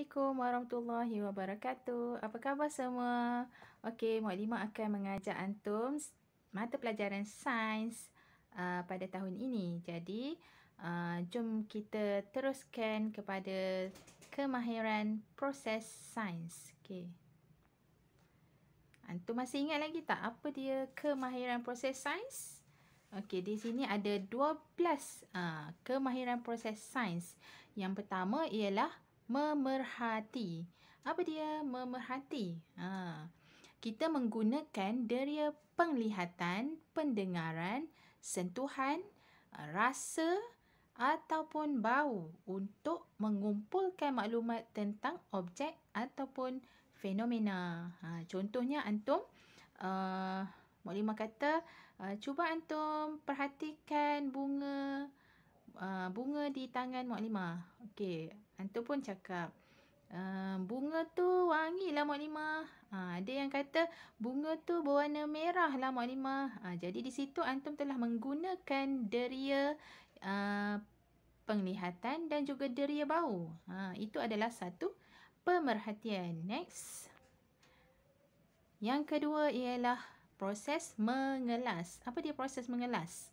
Assalamualaikum warahmatullahi wabarakatuh. Apa khabar semua? Okey, Mukadimah akan mengajar antum mata pelajaran sains pada tahun ini. Jadi, jom kita teruskan kepada kemahiran proses sains. Okey. Antum masih ingat lagi tak apa dia kemahiran proses sains? Okey, di sini ada 12 kemahiran proses sains. Yang pertama ialah memerhati. Apa dia memerhati? Kita menggunakan deria penglihatan, pendengaran, sentuhan, rasa ataupun bau untuk mengumpulkan maklumat tentang objek ataupun fenomena. Contohnya antum, Mukadimah kata, cuba antum perhatikan bunga di tangan Mukadimah. Okey, antum pun cakap, bunga tu wangi lah Mukadimah. Ada yang kata bunga tu berwarna merah lah Mukadimah. Jadi di situ antum telah menggunakan deria penglihatan dan juga deria bau. Itu adalah satu pemerhatian. Next. Yang kedua ialah proses mengelas. Apa dia proses mengelas?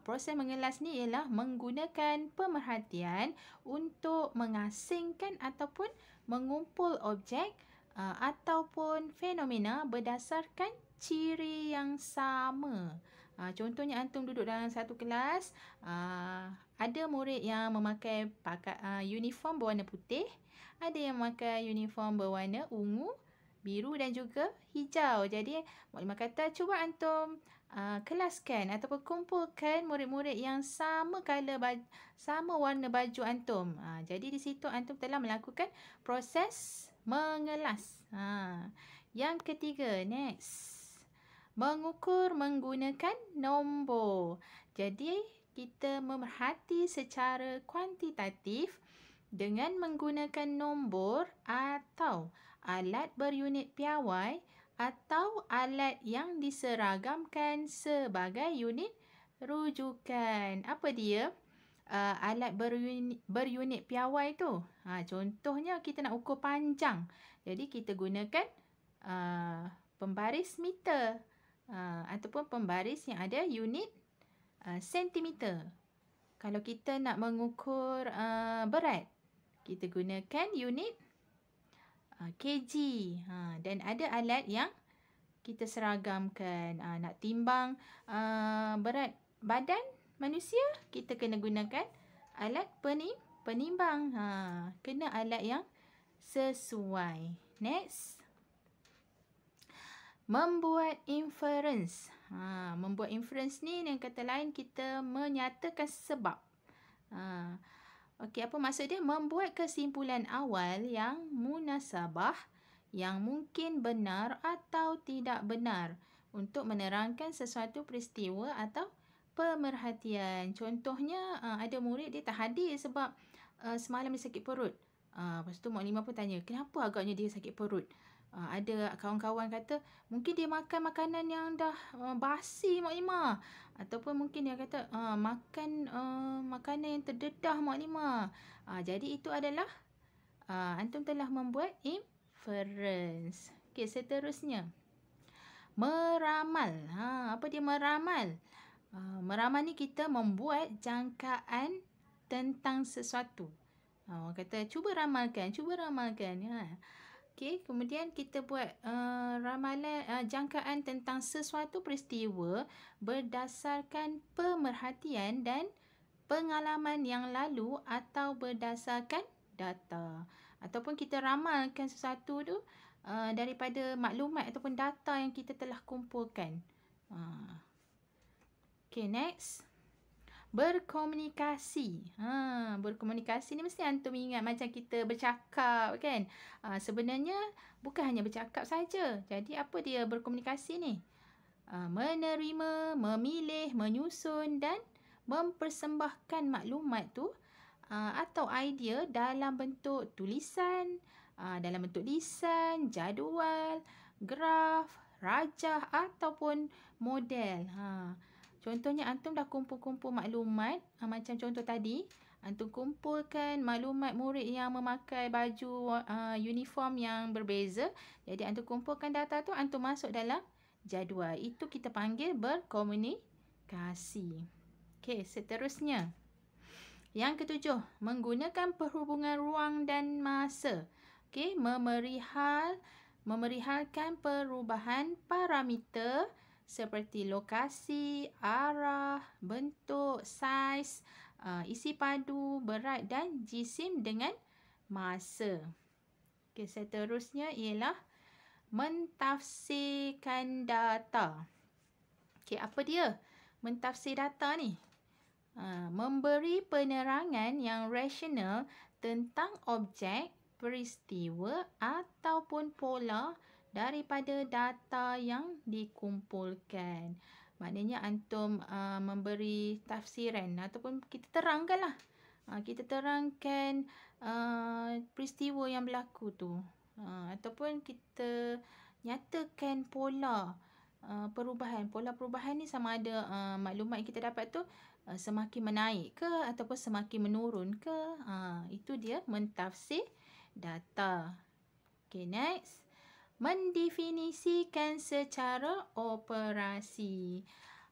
Proses mengelas ni ialah menggunakan pemerhatian untuk mengasingkan ataupun mengumpul objek ataupun fenomena berdasarkan ciri yang sama. Contohnya antum duduk dalam satu kelas, ada murid yang memakai uniform berwarna putih, ada yang memakai uniform berwarna ungu, biru dan juga hijau. Jadi Mukadimah kata cuba antum kelaskan ataupun kumpulkan murid-murid yang sama sama warna baju antum. Jadi di situ antum telah melakukan proses mengelas. Yang ketiga, next. Mengukur menggunakan nombor. Jadi kita memerhati secara kuantitatif dengan menggunakan nombor atau alat berunit piawai atau alat yang diseragamkan sebagai unit rujukan. Apa dia? Alat berunit piawai tu. Contohnya kita nak ukur panjang. Jadi kita gunakan pembaris meter ataupun pembaris yang ada unit sentimeter. Kalau kita nak mengukur berat, kita gunakan unit kg. Dan ada alat yang kita seragamkan. Nak timbang berat badan manusia, kita kena gunakan alat penimbang. Kena alat yang sesuai. Next. Membuat inference. Membuat inference ni dengan kata lain kita menyatakan sebab. Okey, apa maksud dia? Membuat kesimpulan awal yang munasabah, yang mungkin benar atau tidak benar untuk menerangkan sesuatu peristiwa atau pemerhatian. Contohnya, ada murid dia tak hadir sebab semalam dia sakit perut. Lepas tu Mukadimah pun tanya, kenapa agaknya dia sakit perut? Ada kawan-kawan kata, mungkin dia makan makanan yang dah basi Mukadimah. Ataupun mungkin dia kata, makan makanan yang terdedah Mukadimah. Jadi itu adalah antum telah membuat inference. Okey, seterusnya. Meramal. Apa dia meramal? Meramal ni kita membuat jangkaan tentang sesuatu. Orang kata, cuba ramalkan. Okey, kemudian kita buat ramalan jangkaan tentang sesuatu peristiwa berdasarkan pemerhatian dan pengalaman yang lalu atau berdasarkan data. Ataupun kita ramalkan sesuatu tu daripada maklumat ataupun data yang kita telah kumpulkan. Okey, next. Berkomunikasi. Berkomunikasi ni mesti antum ingat macam kita bercakap kan. Sebenarnya bukan hanya bercakap saja. Jadi apa dia berkomunikasi ni? Menerima, memilih, menyusun dan mempersembahkan maklumat tu atau idea dalam bentuk tulisan, dalam bentuk lisan, jadual, graf, rajah ataupun model. Contohnya antum dah kumpul-kumpul maklumat macam contoh tadi, Antum kumpulkan maklumat murid yang memakai baju uniform yang berbeza. Jadi antum kumpulkan data tu, antum masuk dalam jadual. Itu kita panggil berkomunikasi. Okey, seterusnya. Yang ketujuh, menggunakan perhubungan ruang dan masa. Okey, memerihalkan perubahan parameter seperti lokasi, arah, bentuk, saiz, isi padu, berat dan jisim dengan masa. Okey, seterusnya ialah mentafsirkan data. Okey, apa dia mentafsir data ni? Memberi penerangan yang rasional tentang objek, peristiwa ataupun pola daripada data yang dikumpulkan. Maknanya antum memberi tafsiran ataupun kita terangkanlah. Kita terangkan peristiwa yang berlaku tu. Ataupun kita nyatakan pola perubahan. Pola perubahan ni sama ada maklumat yang kita dapat tu semakin menaik ke ataupun semakin menurun ke. Itu dia mentafsir data. Okay, next. Mendefinisikan secara operasi.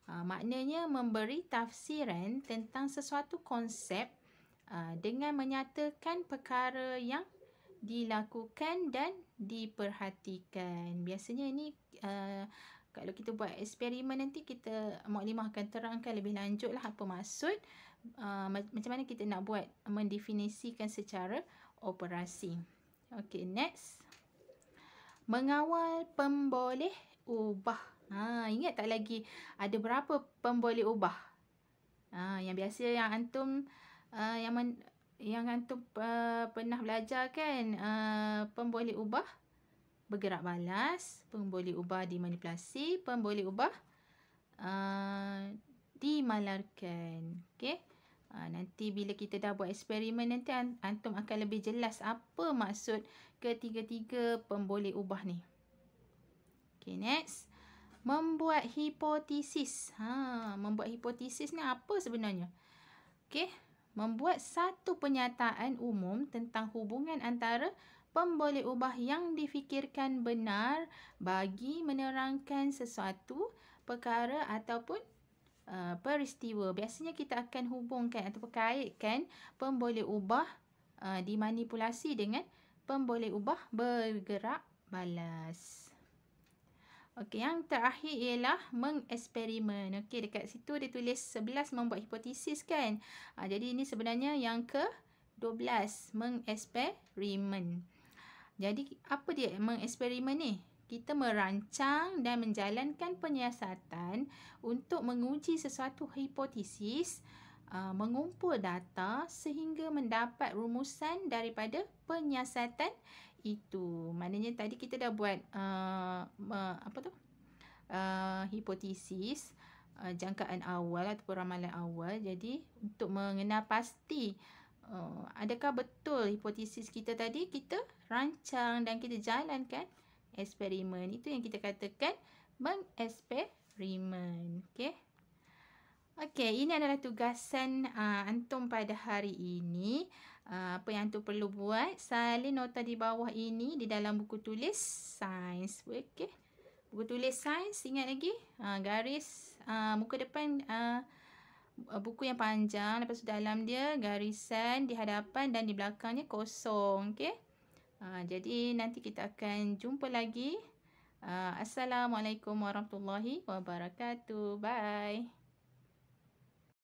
Maknanya memberi tafsiran tentang sesuatu konsep dengan menyatakan perkara yang dilakukan dan diperhatikan. Biasanya ini kalau kita buat eksperimen nanti, kita muklimah akan terangkan lebih lanjut lah apa maksud macam mana kita nak buat mendefinisikan secara operasi. Okay, next. Mengawal pemboleh ubah. Ingat tak lagi ada berapa pemboleh ubah? Yang biasa yang antum pernah belajar kan, pemboleh ubah bergerak balas, pemboleh ubah dimanipulasi, pemboleh ubah dimalarkan. Okey. Nanti bila kita dah buat eksperimen nanti antum akan lebih jelas apa maksud ketiga-tiga pemboleh ubah ni. Okay, next. Membuat hipotesis. Membuat hipotesis ni apa sebenarnya? Okay. Membuat satu pernyataan umum tentang hubungan antara pemboleh ubah yang difikirkan benar bagi menerangkan sesuatu perkara ataupun peristiwa. Biasanya kita akan hubungkan atau kaitkan pemboleh ubah dimanipulasi dengan pemboleh ubah bergerak balas. Okey, yang terakhir ialah mengeksperimen. Okey, dekat situ dia tulis 11 membuat hipotesis kan. Jadi ini sebenarnya yang ke-12, mengeksperimen. Jadi apa dia mengeksperimen ni? Kita merancang dan menjalankan penyiasatan untuk menguji sesuatu hipotesis, mengumpul data sehingga mendapat rumusan daripada penyiasatan itu. Maknanya tadi kita dah buat hipotesis, jangkaan awal ataupun ramalan awal. Jadi untuk mengenal pasti adakah betul hipotesis kita tadi, kita rancang dan kita jalankan eksperimen. Itu yang kita katakan mengeksperimen. Okey. Okey, ini adalah tugasan antum pada hari ini. Apa yang antum perlu buat, salin nota di bawah ini di dalam buku tulis sains. Okey. Buku tulis sains, ingat lagi? Garis muka depan buku yang panjang, lepas tu dalam dia garisan di hadapan dan di belakangnya kosong. Okey. Jadi nanti kita akan jumpa lagi. Assalamualaikum warahmatullahi wabarakatuh. Bye.